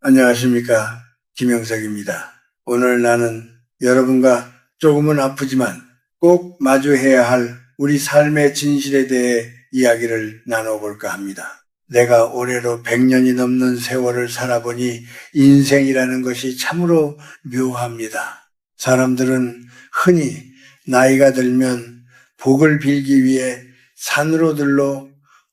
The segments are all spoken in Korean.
안녕하십니까. 김영석입니다. 오늘 나는 여러분과 조금은 아프지만 꼭 마주해야 할 우리 삶의 진실에 대해 이야기를 나눠볼까 합니다. 내가 올해로 100년이 넘는 세월을 살아보니 인생이라는 것이 참으로 묘합니다. 사람들은 흔히 나이가 들면 복을 빌기 위해 산으로 들러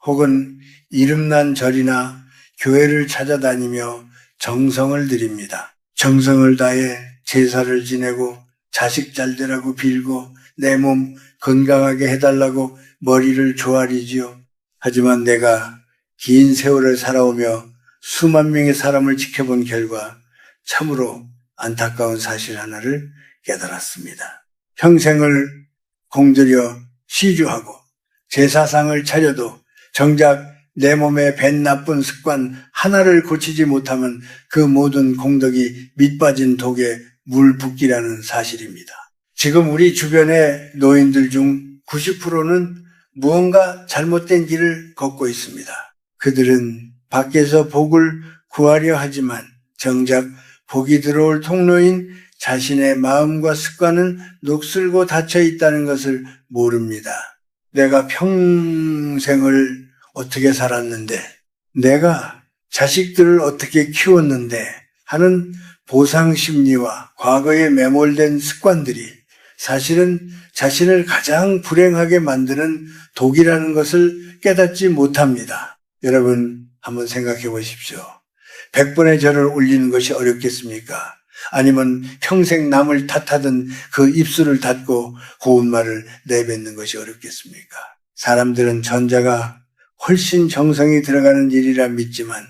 혹은 이름난 절이나 교회를 찾아다니며 정성을 드립니다. 정성을 다해 제사를 지내고 자식 잘 되라고 빌고 내 몸 건강하게 해달라고 머리를 조아리지요. 하지만 내가 긴 세월을 살아오며 수만 명의 사람을 지켜본 결과 참으로 안타까운 사실 하나를 깨달았습니다. 평생을 공들여 시주하고 제사상을 차려도 정작 내 몸에 밴 나쁜 습관 하나를 고치지 못하면 그 모든 공덕이 밑빠진 독에 물 붓기라는 사실입니다. 지금 우리 주변의 노인들 중 90%는 무언가 잘못된 길을 걷고 있습니다. 그들은 밖에서 복을 구하려 하지만 정작 복이 들어올 통로인 자신의 마음과 습관은 녹슬고 닫혀 있다는 것을 모릅니다. 내가 평생을 어떻게 살았는데, 내가 자식들을 어떻게 키웠는데 하는 보상심리와 과거에 매몰된 습관들이 사실은 자신을 가장 불행하게 만드는 독이라는 것을 깨닫지 못합니다. 여러분 한번 생각해 보십시오. 100번의 절을 올리는 것이 어렵겠습니까? 아니면 평생 남을 탓하던 그 입술을 닫고 고운 말을 내뱉는 것이 어렵겠습니까? 사람들은 전자가 훨씬 정성이 들어가는 일이라 믿지만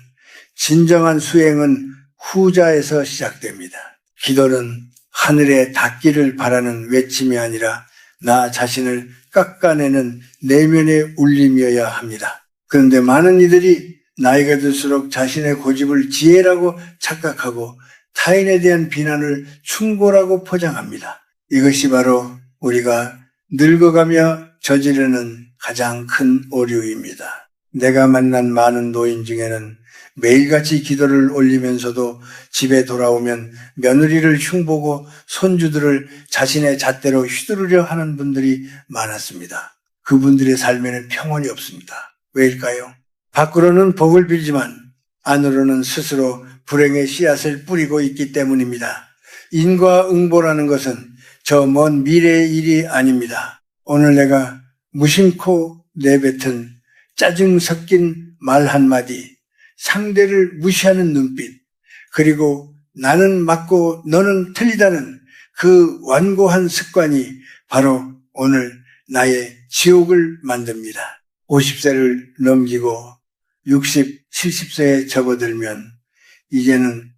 진정한 수행은 후자에서 시작됩니다. 기도는 하늘에 닿기를 바라는 외침이 아니라 나 자신을 깎아내는 내면의 울림이어야 합니다. 그런데 많은 이들이 나이가 들수록 자신의 고집을 지혜라고 착각하고 타인에 대한 비난을 충고라고 포장합니다. 이것이 바로 우리가 늙어가며 저지르는 가장 큰 오류입니다. 내가 만난 많은 노인 중에는 매일같이 기도를 올리면서도 집에 돌아오면 며느리를 흉보고 손주들을 자신의 잣대로 휘두르려 하는 분들이 많았습니다. 그분들의 삶에는 평온이 없습니다. 왜일까요? 밖으로는 복을 빌지만 안으로는 스스로 불행의 씨앗을 뿌리고 있기 때문입니다. 인과응보라는 것은 저 먼 미래의 일이 아닙니다. 오늘 내가 무심코 내뱉은 짜증 섞인 말 한마디, 상대를 무시하는 눈빛, 그리고 나는 맞고 너는 틀리다는 그 완고한 습관이 바로 오늘 나의 지옥을 만듭니다. 50세를 넘기고 60, 70세에 접어들면 이제는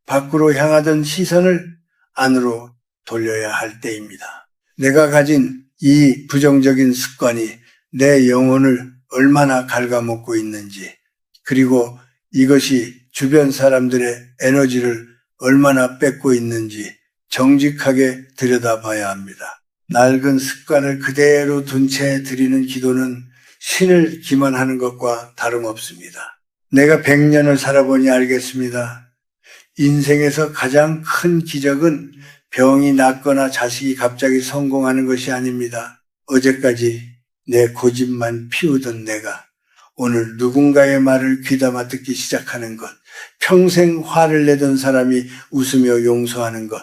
밖으로 향하던 시선을 안으로 돌려야 할 때입니다. 내가 가진 이 부정적인 습관이 내 영혼을 얼마나 갉아먹고 있는지, 그리고 이것이 주변 사람들의 에너지를 얼마나 뺏고 있는지 정직하게 들여다봐야 합니다. 낡은 습관을 그대로 둔 채 드리는 기도는 신을 기만하는 것과 다름없습니다. 내가 100년을 살아보니 알겠습니다. 인생에서 가장 큰 기적은 병이 낫거나 자식이 갑자기 성공하는 것이 아닙니다. 어제까지 내 고집만 피우던 내가 오늘 누군가의 말을 귀담아 듣기 시작하는 것, 평생 화를 내던 사람이 웃으며 용서하는 것,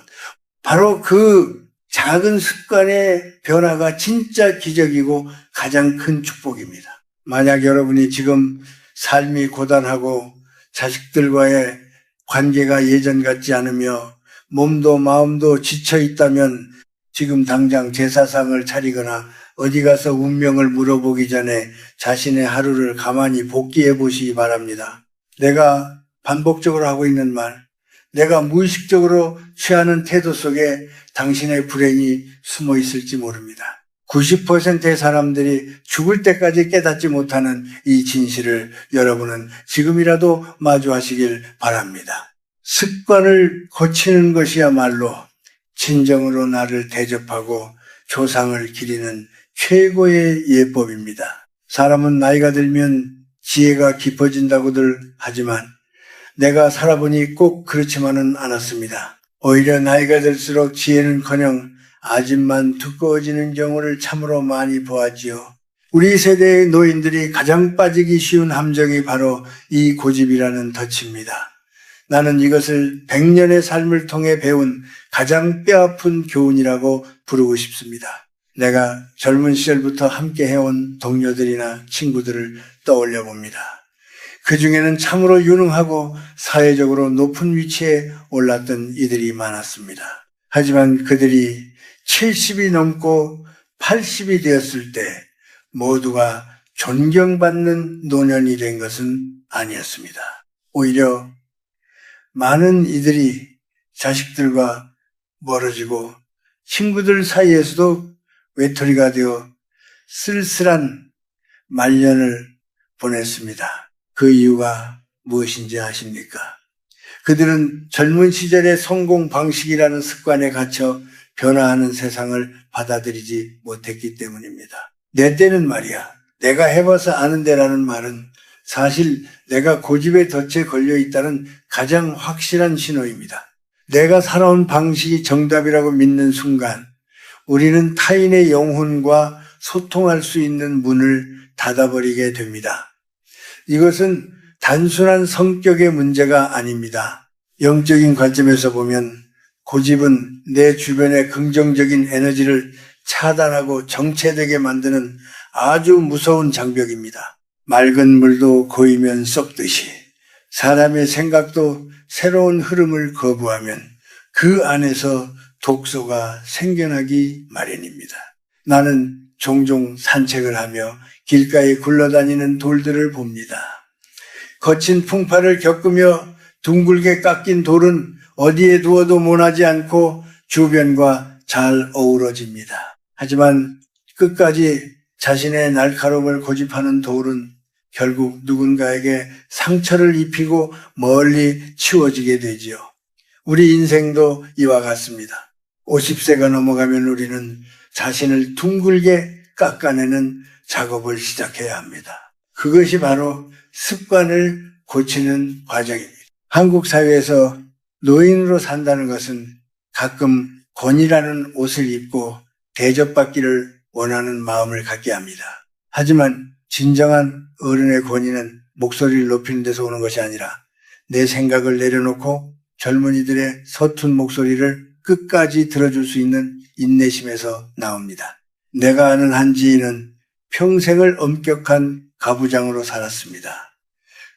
바로 그 작은 습관의 변화가 진짜 기적이고 가장 큰 축복입니다. 만약 여러분이 지금 삶이 고단하고 자식들과의 관계가 예전 같지 않으며 몸도 마음도 지쳐 있다면 지금 당장 제사상을 차리거나 어디 가서 운명을 물어보기 전에 자신의 하루를 가만히 복귀해 보시기 바랍니다. 내가 반복적으로 하고 있는 말, 내가 무의식적으로 취하는 태도 속에 당신의 불행이 숨어 있을지 모릅니다. 90%의 사람들이 죽을 때까지 깨닫지 못하는 이 진실을 여러분은 지금이라도 마주하시길 바랍니다. 습관을 고치는 것이야말로 진정으로 나를 대접하고 조상을 기리는 최고의 예법입니다. 사람은 나이가 들면 지혜가 깊어진다고들 하지만 내가 살아보니 꼭 그렇지만은 않았습니다. 오히려 나이가 들수록 지혜는커녕 아집만 두꺼워지는 경우를 참으로 많이 보았지요. 우리 세대의 노인들이 가장 빠지기 쉬운 함정이 바로 이 고집이라는 덫입니다. 나는 이것을 100년의 삶을 통해 배운 가장 뼈아픈 교훈이라고 부르고 싶습니다. 내가 젊은 시절부터 함께 해온 동료들이나 친구들을 떠올려 봅니다. 그 중에는 참으로 유능하고 사회적으로 높은 위치에 올랐던 이들이 많았습니다. 하지만 그들이 70이 넘고 80이 되었을 때 모두가 존경받는 노년이 된 것은 아니었습니다. 오히려 많은 이들이 자식들과 멀어지고 친구들 사이에서도 외톨이가 되어 쓸쓸한 말년을 보냈습니다. 그 이유가 무엇인지 아십니까? 그들은 젊은 시절의 성공 방식이라는 습관에 갇혀 변화하는 세상을 받아들이지 못했기 때문입니다. 내 때는 말이야, 내가 해봐서 아는데라는 말은 사실 내가 고집의 덫에 걸려 있다는 가장 확실한 신호입니다. 내가 살아온 방식이 정답이라고 믿는 순간 우리는 타인의 영혼과 소통할 수 있는 문을 닫아버리게 됩니다. 이것은 단순한 성격의 문제가 아닙니다. 영적인 관점에서 보면 고집은 내 주변의 긍정적인 에너지를 차단하고 정체되게 만드는 아주 무서운 장벽입니다. 맑은 물도 고이면 썩듯이 사람의 생각도 새로운 흐름을 거부하면 그 안에서 독소가 생겨나기 마련입니다. 나는 종종 산책을 하며 길가에 굴러다니는 돌들을 봅니다. 거친 풍파를 겪으며 둥글게 깎인 돌은 어디에 두어도 모나지 않고 주변과 잘 어우러집니다. 하지만 끝까지 자신의 날카로움을 고집하는 돌은 결국 누군가에게 상처를 입히고 멀리 치워지게 되지요. 우리 인생도 이와 같습니다. 50세가 넘어가면 우리는 자신을 둥글게 깎아내는 작업을 시작해야 합니다. 그것이 바로 습관을 고치는 과정입니다. 한국 사회에서 노인으로 산다는 것은 가끔 권위라는 옷을 입고 대접받기를 원하는 마음을 갖게 합니다. 하지만 진정한 어른의 권위는 목소리를 높이는 데서 오는 것이 아니라 내 생각을 내려놓고 젊은이들의 서툰 목소리를 끝까지 들어줄 수 있는 인내심에서 나옵니다. 내가 아는 한 지인은 평생을 엄격한 가부장으로 살았습니다.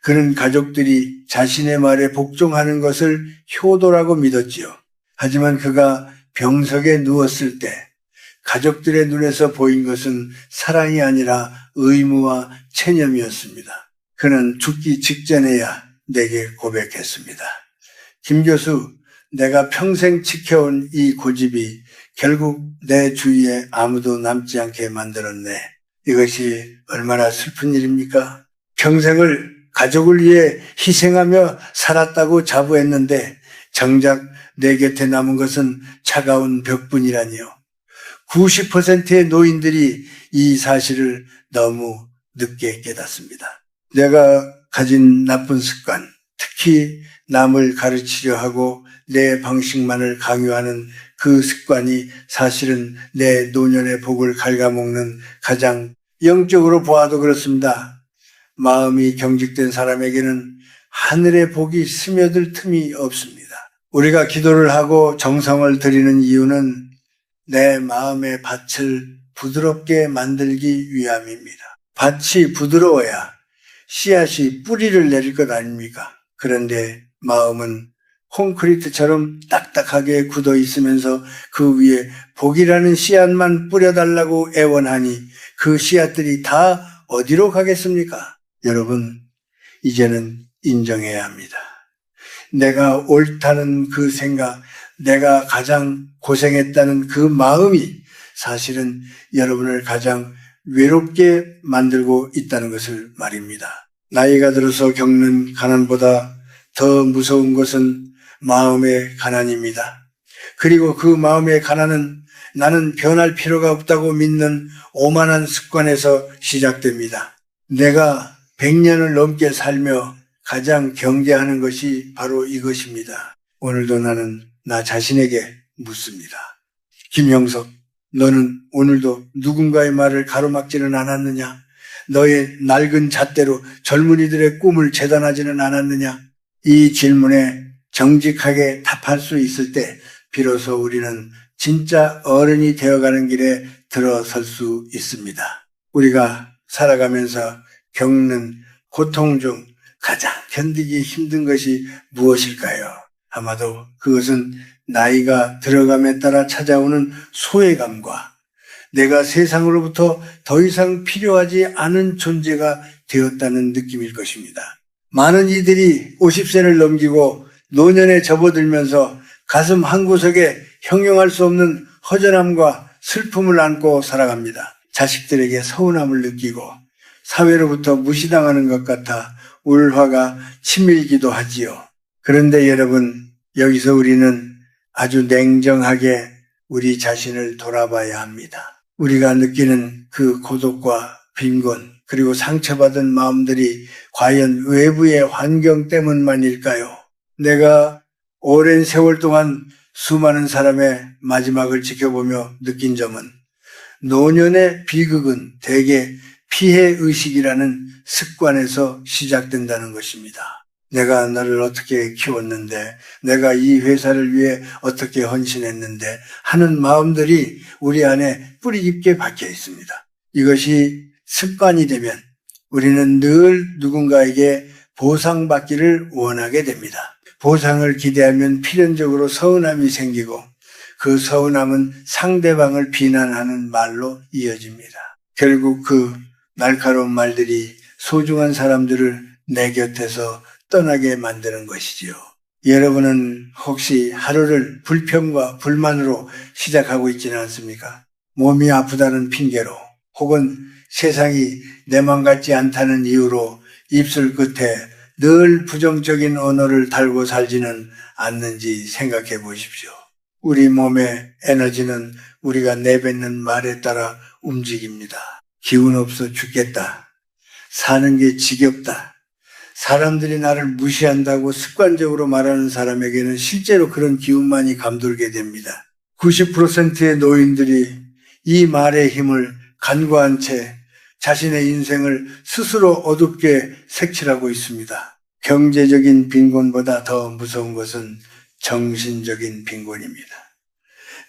그는 가족들이 자신의 말에 복종하는 것을 효도라고 믿었지요. 하지만 그가 병석에 누웠을 때 가족들의 눈에서 보인 것은 사랑이 아니라 의무와 체념이었습니다. 그는 죽기 직전에야 내게 고백했습니다. 김 교수, 내가 평생 지켜온 이 고집이 결국 내 주위에 아무도 남지 않게 만들었네. 이것이 얼마나 슬픈 일입니까? 평생을 가족을 위해 희생하며 살았다고 자부했는데 정작 내 곁에 남은 것은 차가운 벽뿐이라니요. 90%의 노인들이 이 사실을 너무 늦게 깨닫습니다. 내가 가진 나쁜 습관, 특히 남을 가르치려 하고 내 방식만을 강요하는 그 습관이 사실은 내 노년의 복을 갉아먹는 가장 영적으로 보아도 그렇습니다. 마음이 경직된 사람에게는 하늘의 복이 스며들 틈이 없습니다. 우리가 기도를 하고 정성을 드리는 이유는 내 마음의 밭을 부드럽게 만들기 위함입니다. 밭이 부드러워야 씨앗이 뿌리를 내릴 것 아닙니까? 그런데 마음은 콘크리트처럼 딱딱하게 굳어 있으면서 그 위에 복이라는 씨앗만 뿌려달라고 애원하니 그 씨앗들이 다 어디로 가겠습니까? 여러분, 이제는 인정해야 합니다. 내가 옳다는 그 생각, 내가 가장 고생했다는 그 마음이 사실은 여러분을 가장 외롭게 만들고 있다는 것을 말입니다. 나이가 들어서 겪는 가난보다 더 무서운 것은 마음의 가난입니다. 그리고 그 마음의 가난은 나는 변할 필요가 없다고 믿는 오만한 습관에서 시작됩니다. 내가 100년을 넘게 살며 가장 경계하는 것이 바로 이것입니다. 오늘도 나는 나 자신에게 묻습니다. 김영석, 너는 오늘도 누군가의 말을 가로막지는 않았느냐? 너의 낡은 잣대로 젊은이들의 꿈을 재단하지는 않았느냐? 이 질문에 정직하게 답할 수 있을 때 비로소 우리는 진짜 어른이 되어가는 길에 들어설 수 있습니다. 우리가 살아가면서 겪는 고통 중 가장 견디기 힘든 것이 무엇일까요? 아마도 그것은 나이가 들어감에 따라 찾아오는 소외감과 내가 세상으로부터 더 이상 필요하지 않은 존재가 되었다는 느낌일 것입니다. 많은 이들이 50세를 넘기고 노년에 접어들면서 가슴 한구석에 형용할 수 없는 허전함과 슬픔을 안고 살아갑니다. 자식들에게 서운함을 느끼고 사회로부터 무시당하는 것 같아 울화가 치밀기도 하지요. 그런데 여러분, 여기서 우리는 아주 냉정하게 우리 자신을 돌아봐야 합니다. 우리가 느끼는 그 고독과 빈곤 그리고 상처받은 마음들이 과연 외부의 환경 때문만일까요? 내가 오랜 세월 동안 수많은 사람의 마지막을 지켜보며 느낀 점은 노년의 비극은 대개 피해의식이라는 습관에서 시작된다는 것입니다. 내가 너를 어떻게 키웠는데, 내가 이 회사를 위해 어떻게 헌신했는데 하는 마음들이 우리 안에 뿌리 깊게 박혀 있습니다. 이것이 습관이 되면 우리는 늘 누군가에게 보상받기를 원하게 됩니다. 보상을 기대하면 필연적으로 서운함이 생기고 그 서운함은 상대방을 비난하는 말로 이어집니다. 결국 그 날카로운 말들이 소중한 사람들을 내 곁에서 떠나게 만드는 것이지요. 여러분은 혹시 하루를 불평과 불만으로 시작하고 있지는 않습니까? 몸이 아프다는 핑계로 혹은 세상이 내 맘 같지 않다는 이유로 입술 끝에 늘 부정적인 언어를 달고 살지는 않는지 생각해 보십시오. 우리 몸의 에너지는 우리가 내뱉는 말에 따라 움직입니다. 기운 없어 죽겠다. 사는 게 지겹다. 사람들이 나를 무시한다고 습관적으로 말하는 사람에게는 실제로 그런 기운만이 감돌게 됩니다. 90%의 노인들이 이 말의 힘을 간과한 채 자신의 인생을 스스로 어둡게 색칠하고 있습니다. 경제적인 빈곤보다 더 무서운 것은 정신적인 빈곤입니다.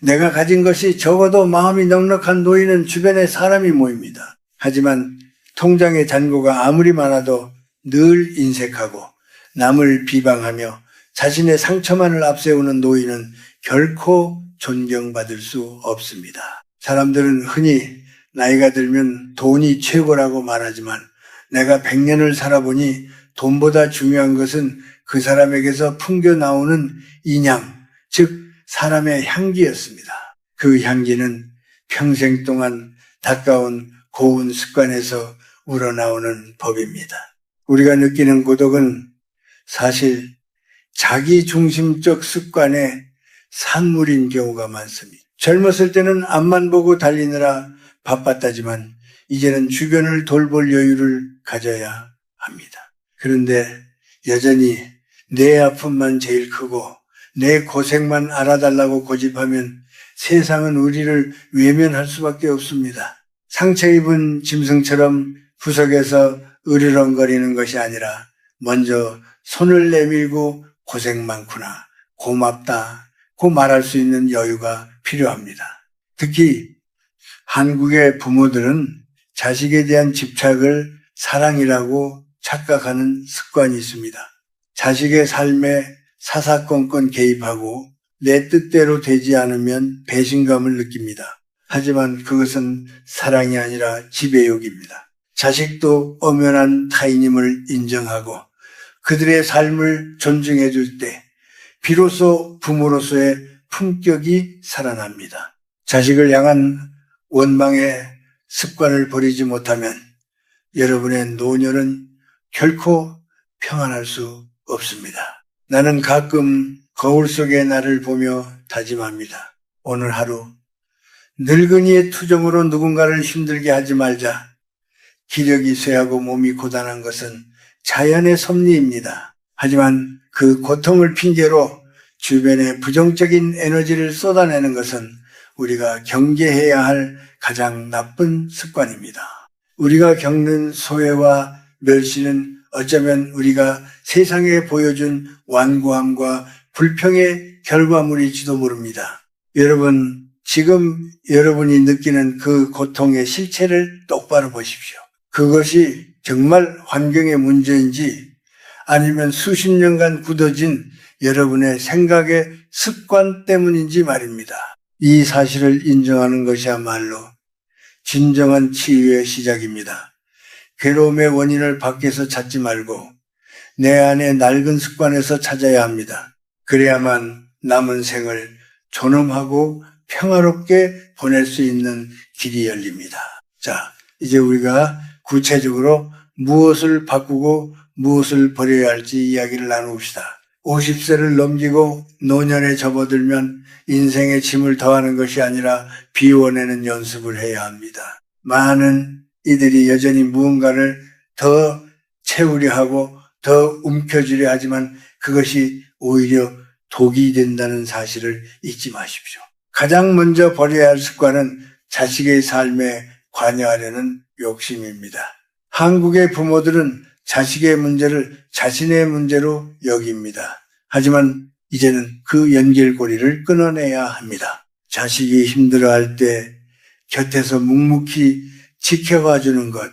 내가 가진 것이 적어도 마음이 넉넉한 노인은 주변에 사람이 모입니다. 하지만 통장의 잔고가 아무리 많아도 늘 인색하고 남을 비방하며 자신의 상처만을 앞세우는 노인은 결코 존경받을 수 없습니다. 사람들은 흔히 나이가 들면 돈이 최고라고 말하지만 내가 100년을 살아보니 돈보다 중요한 것은 그 사람에게서 풍겨나오는 인향, 즉 사람의 향기였습니다. 그 향기는 평생 동안 가까운 고운 습관에서 우러나오는 법입니다. 우리가 느끼는 고독은 사실 자기중심적 습관의 산물인 경우가 많습니다. 젊었을 때는 앞만 보고 달리느라 바빴다지만 이제는 주변을 돌볼 여유를 가져야 합니다. 그런데 여전히 내 아픔만 제일 크고 내 고생만 알아달라고 고집하면 세상은 우리를 외면할 수밖에 없습니다. 상처 입은 짐승처럼 구석에서 으르렁거리는 것이 아니라 먼저 손을 내밀고 고생 많구나, 고맙다고 말할 수 있는 여유가 필요합니다. 특히 한국의 부모들은 자식에 대한 집착을 사랑이라고 착각하는 습관이 있습니다. 자식의 삶에 사사건건 개입하고 내 뜻대로 되지 않으면 배신감을 느낍니다. 하지만 그것은 사랑이 아니라 지배욕입니다. 자식도 엄연한 타인임을 인정하고 그들의 삶을 존중해 줄 때 비로소 부모로서의 품격이 살아납니다. 자식을 향한 원망의 습관을 버리지 못하면 여러분의 노년은 결코 평안할 수 없습니다. 나는 가끔 거울 속의 나를 보며 다짐합니다. 오늘 하루 늙은이의 투정으로 누군가를 힘들게 하지 말자. 기력이 쇠하고 몸이 고단한 것은 자연의 섭리입니다. 하지만 그 고통을 핑계로 주변에 부정적인 에너지를 쏟아내는 것은 우리가 경계해야 할 가장 나쁜 습관입니다. 우리가 겪는 소외와 멸시는 어쩌면 우리가 세상에 보여준 완고함과 불평의 결과물일지도 모릅니다. 여러분, 지금 여러분이 느끼는 그 고통의 실체를 똑바로 보십시오. 그것이 정말 환경의 문제인지 아니면 수십 년간 굳어진 여러분의 생각의 습관 때문인지 말입니다. 이 사실을 인정하는 것이야말로 진정한 치유의 시작입니다. 괴로움의 원인을 밖에서 찾지 말고 내 안의 낡은 습관에서 찾아야 합니다. 그래야만 남은 생을 존엄하고 평화롭게 보낼 수 있는 길이 열립니다. 자, 이제 우리가 구체적으로 무엇을 바꾸고 무엇을 버려야 할지 이야기를 나눕시다. 50세를 넘기고 노년에 접어들면 인생의 짐을 더하는 것이 아니라 비워내는 연습을 해야 합니다. 많은 이들이 여전히 무언가를 더 채우려 하고 더 움켜쥐려 하지만 그것이 오히려 독이 된다는 사실을 잊지 마십시오. 가장 먼저 버려야 할 습관은 자식의 삶에 관여하려는 욕심입니다. 한국의 부모들은 자식의 문제를 자신의 문제로 여깁니다. 하지만 이제는 그 연결고리를 끊어내야 합니다. 자식이 힘들어할 때 곁에서 묵묵히 지켜봐 주는 것,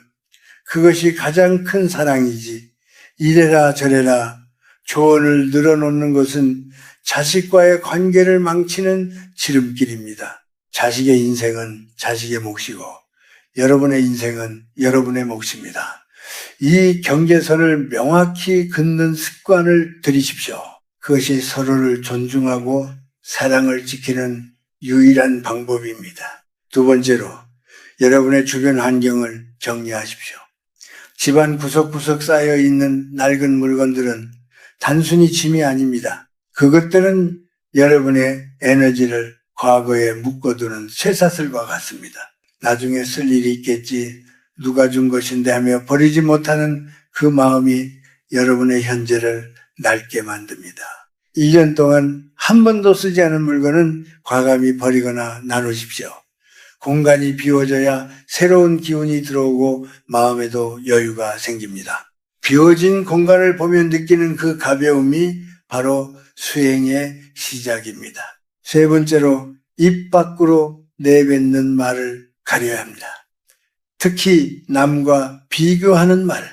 그것이 가장 큰 사랑이지. 이래라 저래라 조언을 늘어놓는 것은 자식과의 관계를 망치는 지름길입니다. 자식의 인생은 자식의 몫이고 여러분의 인생은 여러분의 몫입니다. 이 경계선을 명확히 긋는 습관을 들이십시오. 그것이 서로를 존중하고 사랑을 지키는 유일한 방법입니다. 두 번째로 여러분의 주변 환경을 정리하십시오. 집안 구석구석 쌓여있는 낡은 물건들은 단순히 짐이 아닙니다. 그것들은 여러분의 에너지를 과거에 묶어두는 쇠사슬과 같습니다. 나중에 쓸 일이 있겠지, 누가 준 것인데 하며 버리지 못하는 그 마음이 여러분의 현재를 낡게 만듭니다. 1년 동안 한 번도 쓰지 않은 물건은 과감히 버리거나 나누십시오. 공간이 비워져야 새로운 기운이 들어오고 마음에도 여유가 생깁니다. 비워진 공간을 보면 느끼는 그 가벼움이 바로 수행의 시작입니다. 세 번째로 입 밖으로 내뱉는 말을 가려야 합니다. 특히 남과 비교하는 말,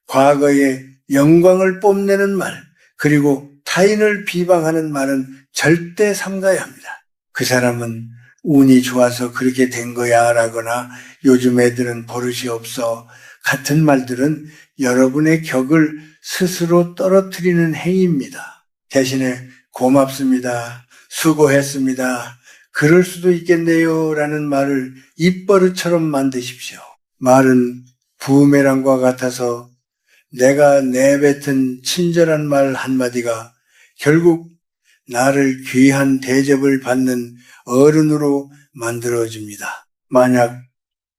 과거의 영광을 뽐내는 말, 그리고 타인을 비방하는 말은 절대 삼가야 합니다. 그 사람은 운이 좋아서 그렇게 된 거야 라거나 요즘 애들은 버릇이 없어 같은 말들은 여러분의 격을 스스로 떨어뜨리는 행위입니다. 대신에 고맙습니다, 수고했습니다, 그럴 수도 있겠네요 라는 말을 입버릇처럼 만드십시오. 말은 부메랑과 같아서 내가 내뱉은 친절한 말 한마디가 결국 나를 귀한 대접을 받는 어른으로 만들어줍니다. 만약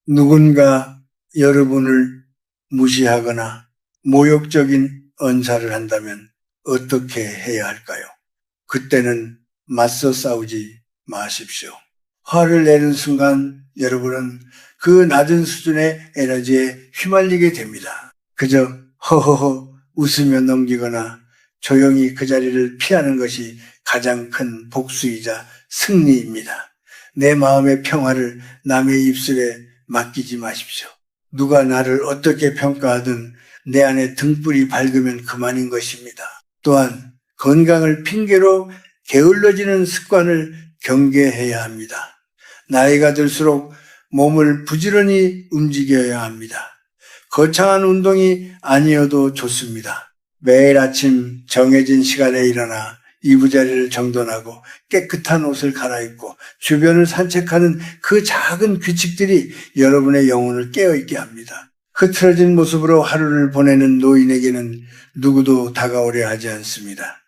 누군가 여러분을 무시하거나 모욕적인 언사를 한다면 어떻게 해야 할까요? 그때는 맞서 싸우지 마십시오. 화를 내는 순간 여러분은 그 낮은 수준의 에너지에 휘말리게 됩니다. 그저 허허허 웃으며 넘기거나 조용히 그 자리를 피하는 것이 가장 큰 복수이자 승리입니다. 내 마음의 평화를 남의 입술에 맡기지 마십시오. 누가 나를 어떻게 평가하든 내 안에 등불이 밝으면 그만인 것입니다. 또한 건강을 핑계로 게을러지는 습관을 경계해야 합니다. 나이가 들수록 몸을 부지런히 움직여야 합니다. 거창한 운동이 아니어도 좋습니다. 매일 아침 정해진 시간에 일어나 이부자리를 정돈하고 깨끗한 옷을 갈아입고 주변을 산책하는 그 작은 규칙들이 여러분의 영혼을 깨어있게 합니다. 흐트러진 모습으로 하루를 보내는 노인에게는 누구도 다가오려 하지 않습니다.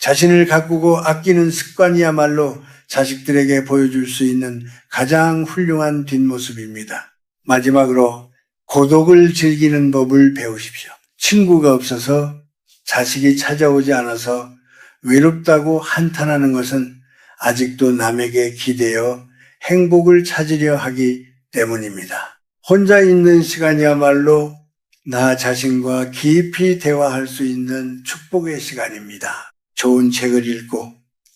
자신을 가꾸고 아끼는 습관이야말로 자식들에게 보여줄 수 있는 가장 훌륭한 뒷모습입니다. 마지막으로 고독을 즐기는 법을 배우십시오. 친구가 없어서 자식이 찾아오지 않아서 외롭다고 한탄하는 것은 아직도 남에게 기대어 행복을 찾으려 하기 때문입니다. 혼자 있는 시간이야말로 나 자신과 깊이 대화할 수 있는 축복의 시간입니다. 좋은 책을 읽고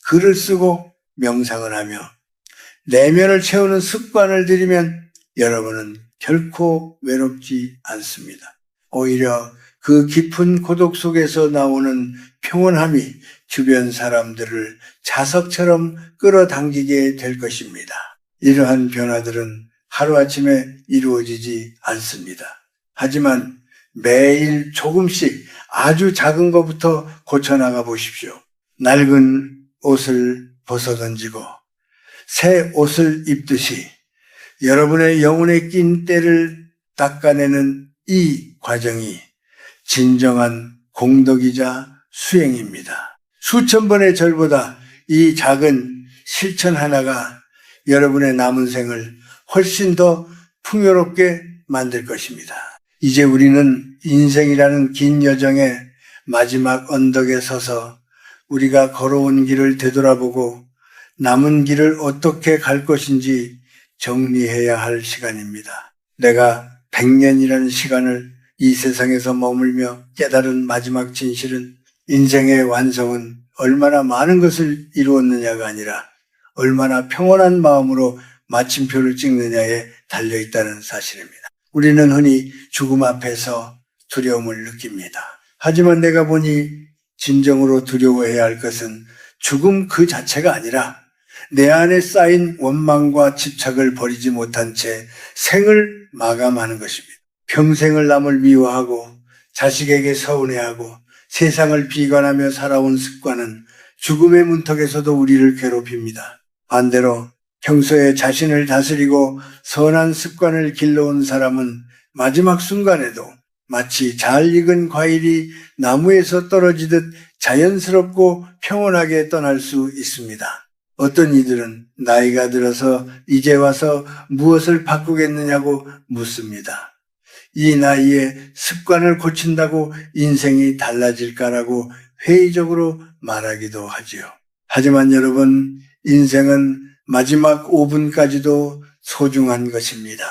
글을 쓰고 명상을 하며 내면을 채우는 습관을 들이면 여러분은 결코 외롭지 않습니다. 오히려 그 깊은 고독 속에서 나오는 평온함이 주변 사람들을 자석처럼 끌어당기게 될 것입니다. 이러한 변화들은 하루아침에 이루어지지 않습니다. 하지만 매일 조금씩 아주 작은 것부터 고쳐나가 보십시오. 낡은 옷을 벗어던지고 새 옷을 입듯이 여러분의 영혼에 낀 때를 닦아내는 이 과정이 진정한 공덕이자 수행입니다. 수천 번의 절보다 이 작은 실천 하나가 여러분의 남은 생을 훨씬 더 풍요롭게 만들 것입니다. 이제 우리는 인생이라는 긴 여정의 마지막 언덕에 서서 우리가 걸어온 길을 되돌아보고 남은 길을 어떻게 갈 것인지 정리해야 할 시간입니다. 내가 100년이라는 시간을 이 세상에서 머물며 깨달은 마지막 진실은 인생의 완성은 얼마나 많은 것을 이루었느냐가 아니라 얼마나 평온한 마음으로 마침표를 찍느냐에 달려있다는 사실입니다. 우리는 흔히 죽음 앞에서 두려움을 느낍니다. 하지만 내가 보니 진정으로 두려워해야 할 것은 죽음 그 자체가 아니라 내 안에 쌓인 원망과 집착을 버리지 못한 채 생을 마감하는 것입니다. 평생을 남을 미워하고 자식에게 서운해하고 세상을 비관하며 살아온 습관은 죽음의 문턱에서도 우리를 괴롭힙니다. 반대로 평소에 자신을 다스리고 선한 습관을 길러온 사람은 마지막 순간에도 마치 잘 익은 과일이 나무에서 떨어지듯 자연스럽고 평온하게 떠날 수 있습니다. 어떤 이들은 나이가 들어서 이제 와서 무엇을 바꾸겠느냐고 묻습니다. 이 나이에 습관을 고친다고 인생이 달라질까라고 회의적으로 말하기도 하지요. 하지만 여러분, 인생은 마지막 5분까지도 소중한 것입니다.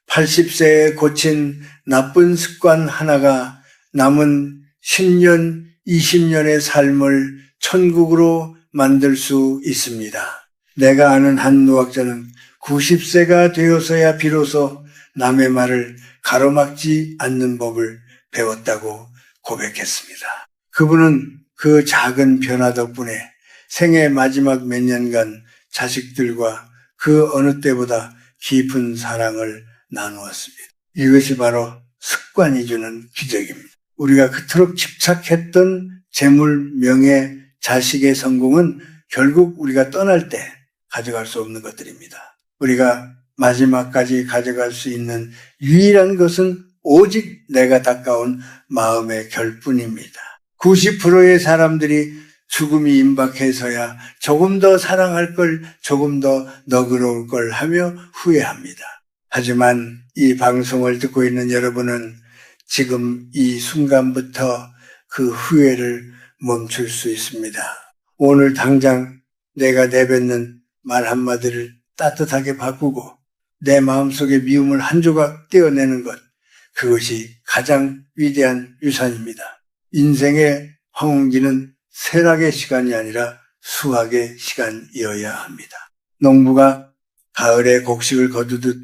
80세에 고친 나쁜 습관 하나가 남은 10년, 20년의 삶을 천국으로 만들 수 있습니다. 내가 아는 한 노학자는 90세가 되어서야 비로소 남의 말을 가로막지 않는 법을 배웠다고 고백했습니다. 그분은 그 작은 변화 덕분에 생애 마지막 몇 년간 자식들과 그 어느 때보다 깊은 사랑을 나누었습니다. 이것이 바로 습관이 주는 기적입니다. 우리가 그토록 집착했던 재물, 명예, 자식의 성공은 결국 우리가 떠날 때 가져갈 수 없는 것들입니다. 우리가 마지막까지 가져갈 수 있는 유일한 것은 오직 내가 닦아온 마음의 결뿐입니다. 90%의 사람들이 죽음이 임박해서야 조금 더 사랑할 걸, 조금 더 너그러울 걸 하며 후회합니다. 하지만 이 방송을 듣고 있는 여러분은 지금 이 순간부터 그 후회를 멈출 수 있습니다. 오늘 당장 내가 내뱉는 말 한마디를 따뜻하게 바꾸고 내 마음속의 미움을 한 조각 떼어내는 것, 그것이 가장 위대한 유산입니다. 인생의 황혼기는 쇠락의 시간이 아니라 수확의 시간이어야 합니다. 농부가 가을에 곡식을 거두듯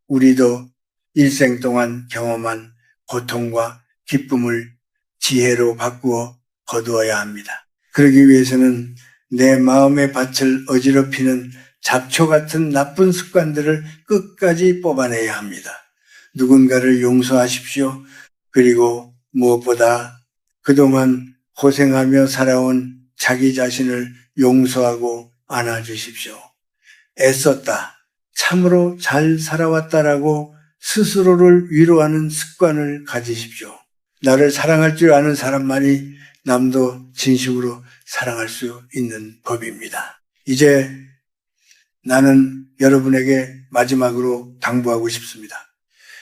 우리도 일생 동안 경험한 고통과 기쁨을 지혜로 바꾸어 거두어야 합니다. 그러기 위해서는 내 마음의 밭을 어지럽히는 잡초 같은 나쁜 습관들을 끝까지 뽑아내야 합니다. 누군가를 용서하십시오. 그리고 무엇보다 그동안 고생하며 살아온 자기 자신을 용서하고 안아주십시오. 애썼다, 참으로 잘 살아왔다라고 스스로를 위로하는 습관을 가지십시오. 나를 사랑할 줄 아는 사람만이 남도 진심으로 사랑할 수 있는 법입니다. 이제 나는 여러분에게 마지막으로 당부하고 싶습니다.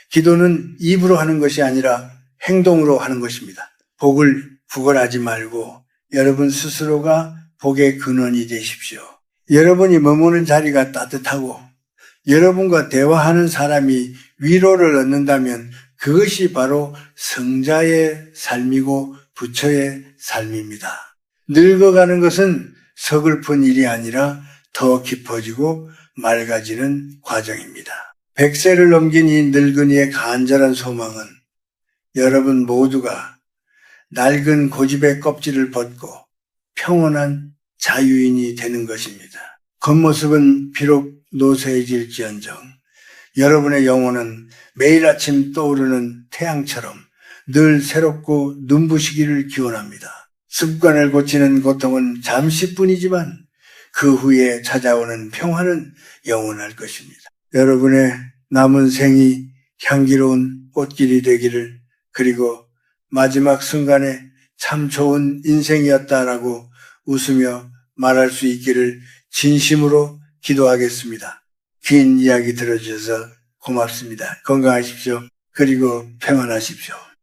기도는 입으로 하는 것이 아니라 행동으로 하는 것입니다. 복을 구걸하지 말고 여러분 스스로가 복의 근원이 되십시오. 여러분이 머무는 자리가 따뜻하고 여러분과 대화하는 사람이 위로를 얻는다면 그것이 바로 성자의 삶이고 부처의 삶입니다. 늙어가는 것은 서글픈 일이 아니라 더 깊어지고 맑아지는 과정입니다. 100세를 넘긴 이 늙은이의 간절한 소망은 여러분 모두가 낡은 고집의 껍질을 벗고 평온한 자유인이 되는 것입니다. 겉모습은 비록 노쇠해질지언정 여러분의 영혼은 매일 아침 떠오르는 태양처럼 늘 새롭고 눈부시기를 기원합니다. 습관을 고치는 고통은 잠시뿐이지만 그 후에 찾아오는 평화는 영원할 것입니다. 여러분의 남은 생이 향기로운 꽃길이 되기를, 그리고 마지막 순간에 참 좋은 인생이었다라고 웃으며 말할 수 있기를 진심으로 기도하겠습니다. 긴 이야기 들어주셔서 고맙습니다. 건강하십시오. 그리고 평안하십시오.